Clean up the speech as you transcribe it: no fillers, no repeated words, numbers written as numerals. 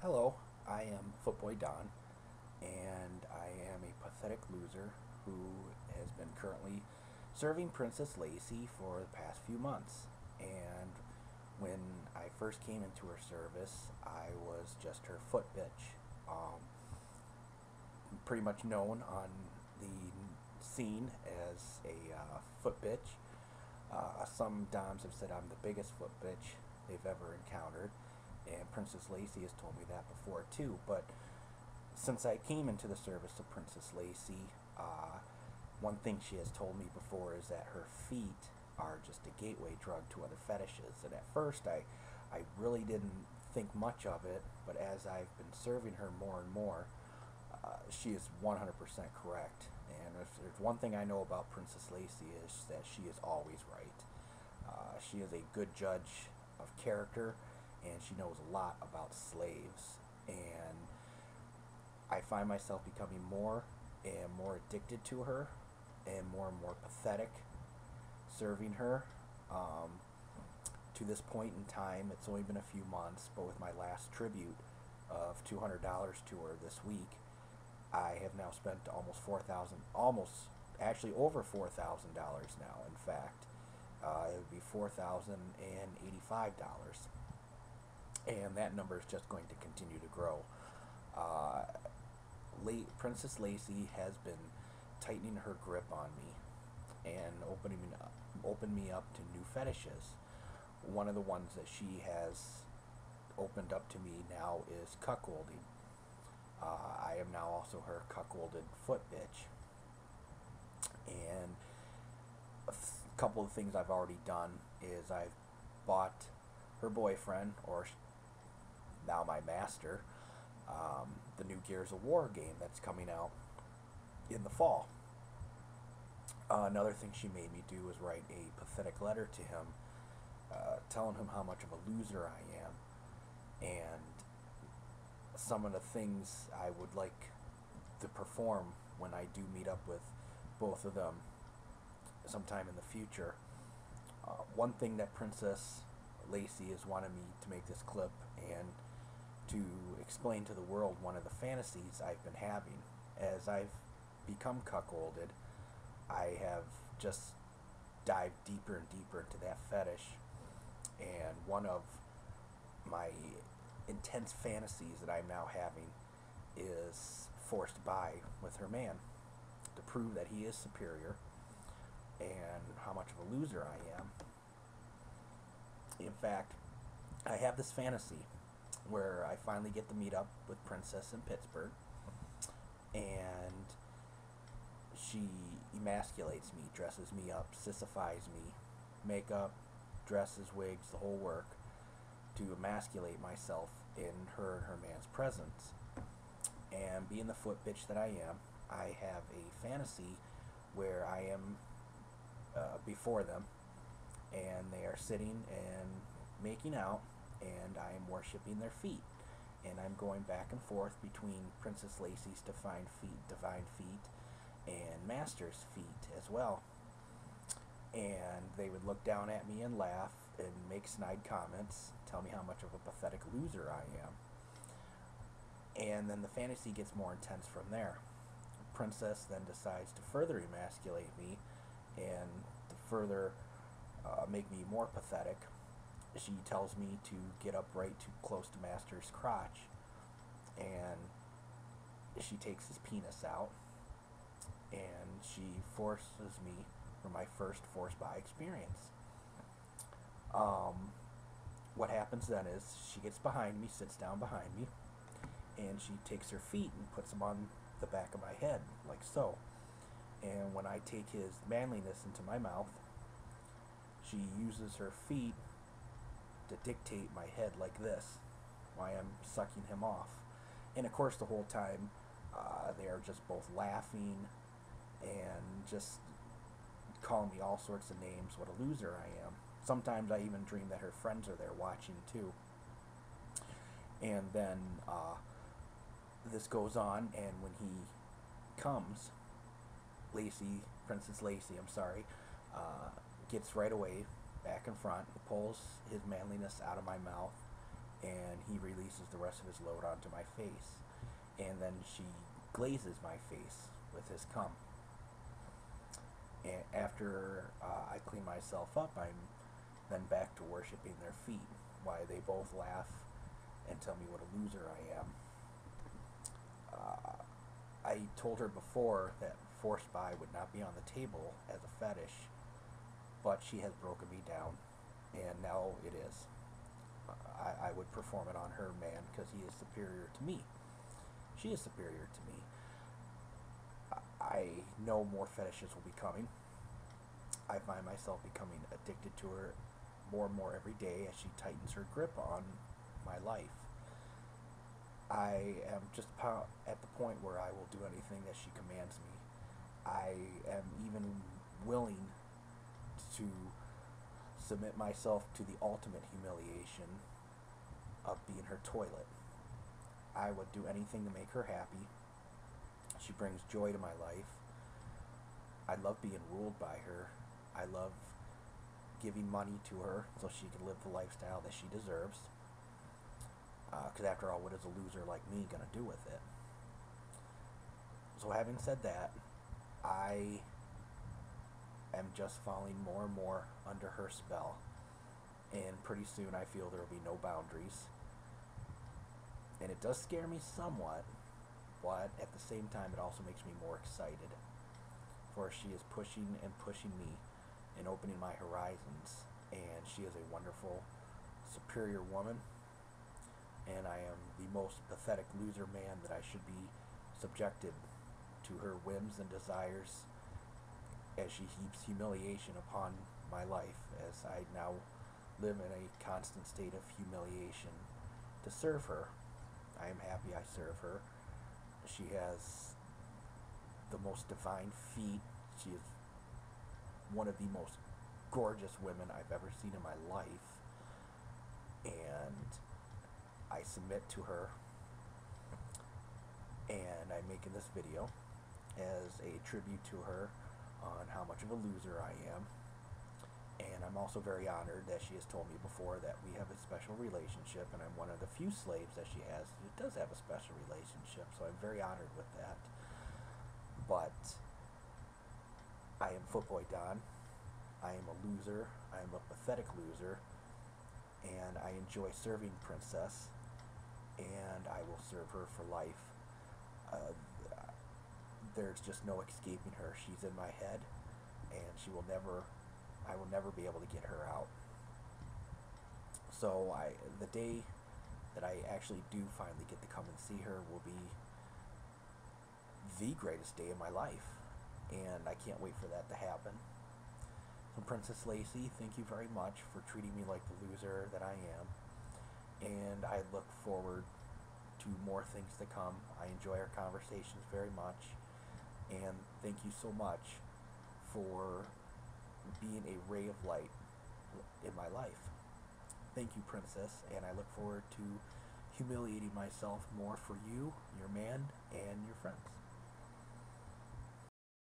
Hello, I am Footboy Don, and I am a pathetic loser who has been currently serving Princess Lacey for the past few months. And when I first came into her service, I was just her foot bitch. Pretty much known on the scene as a foot bitch. Some Doms have said I'm the biggest foot bitch they've ever encountered, and Princess Lacey has told me that before too. But since I came into the service of Princess Lacey, one thing she has told me before is that her feet are just a gateway drug to other fetishes. And at first, I really didn't think much of it, but as I've been serving her more and more, she is 100% correct. And if there's one thing I know about Princess Lacey is that she is always right. She is a good judge of character, and she knows a lot about slaves. And I find myself becoming more and more addicted to her and more pathetic serving her. Um, to this point in time, it's only been a few months, but with my last tribute of $200 to her this week, I have now spent almost 4,000, almost actually over $4,000 now. In fact, it would be $4,085, and that number is just going to continue to grow. Uh, Princess Lacey has been tightening her grip on me and opened me up to new fetishes. One of the ones that she has opened up to me now is cuckolding. I am now also her cuckolded foot bitch. And a couple of things I've already done is I've bought her boyfriend, or now my master, the new Gears of War game that's coming out in the fall. Another thing she made me do was write a pathetic letter to him, telling him how much of a loser I am, and some of the things I would like to perform when I do meet up with both of them sometime in the future. One thing that Princess Lacey has wanted me to make this clip and to explain to the world one of the fantasies I've been having. As I've become cuckolded, I have just dived deeper and deeper into that fetish, and one of my intense fantasies that I'm now having is forced by with her man to prove that he is superior and how much of a loser I am. In fact, I have this fantasy where I finally get to meet up with Princess in Pittsburgh, and she emasculates me, dresses me up, sissifies me, makeup, dresses, wigs, the whole work, to emasculate myself in her and her man's presence. And being the foot bitch that I am, I have a fantasy where I am before them, and they are sitting and making out, and I am worshiping their feet. And I'm going back and forth between Princess Lacey's divine feet, and Master's feet as well. And they would look down at me and laugh and make snide comments, tell me how much of a pathetic loser I am. And then the fantasy gets more intense from there. Princess then decides to further emasculate me and to further make me more pathetic. She tells me to get up right too close to Master's crotch, and she takes his penis out, and she forces me for my first force by experience. Um, what happens then is she gets behind me, sits down behind me, and she takes her feet and puts them on the back of my head, like so. And when I take his manliness into my mouth, she uses her feet to dictate my head like this while I'm sucking him off. And of course, the whole time, they are just both laughing and just calling me all sorts of names, what a loser I am. Sometimes I even dream that her friends are there watching too. And then this goes on, and when he comes, Princess Lacey, I'm sorry, gets right away back in front, pulls his manliness out of my mouth, and he releases the rest of his load onto my face, and then she glazes my face with his cum. And after I clean myself up, I'm then back to worshiping their feet, while they both laugh and tell me what a loser I am. I told her before that forced bi would not be on the table as a fetish, but she has broken me down, and now it is. I would perform it on her man because he is superior to me. She is superior to me. I know more fetishes will be coming. I find myself becoming addicted to her more and more every day as she tightens her grip on my life. I am just at the point where I will do anything that she commands me. I am even willing to submit myself to the ultimate humiliation of being her toilet. I would do anything to make her happy. She brings joy to my life. I love being ruled by her. I love giving money to her so she can live the lifestyle that she deserves. Because after all, what is a loser like me going to do with it? So having said that, I am just falling more and more under her spell. And pretty soon I feel there will be no boundaries. And it does scare me somewhat, but at the same time it also makes me more excited. For she is pushing and pushing me and opening my horizons. And she is a wonderful, superior woman. And I am the most pathetic loser man that I should be subjected to her whims and desires as she heaps humiliation upon my life, as I now live in a constant state of humiliation to serve her. I am happy I serve her. She has the most divine feet. She is one of the most gorgeous women I've ever seen in my life. And I submit to her, and I'm making this video as a tribute to her on how much of a loser I am. And I'm also very honored that she has told me before that we have a special relationship, and I'm one of the few slaves that she has who does have a special relationship, so I'm very honored with that. But I am Footboy Don. I am a loser. I am a pathetic loser, and I enjoy serving Princess, and I will serve her for life. There's just no escaping her. She's in my head, and I will never be able to get her out. So the day that I actually do finally get to come and see her will be the greatest day of my life, and I can't wait for that to happen. So Princess Lacey, thank you very much for treating me like the loser that I am, and I look forward to more things to come. I enjoy our conversations very much, and thank you so much for being a ray of light in my life. Thank you, Princess, and I look forward to humiliating myself more for you, your man, and your friends.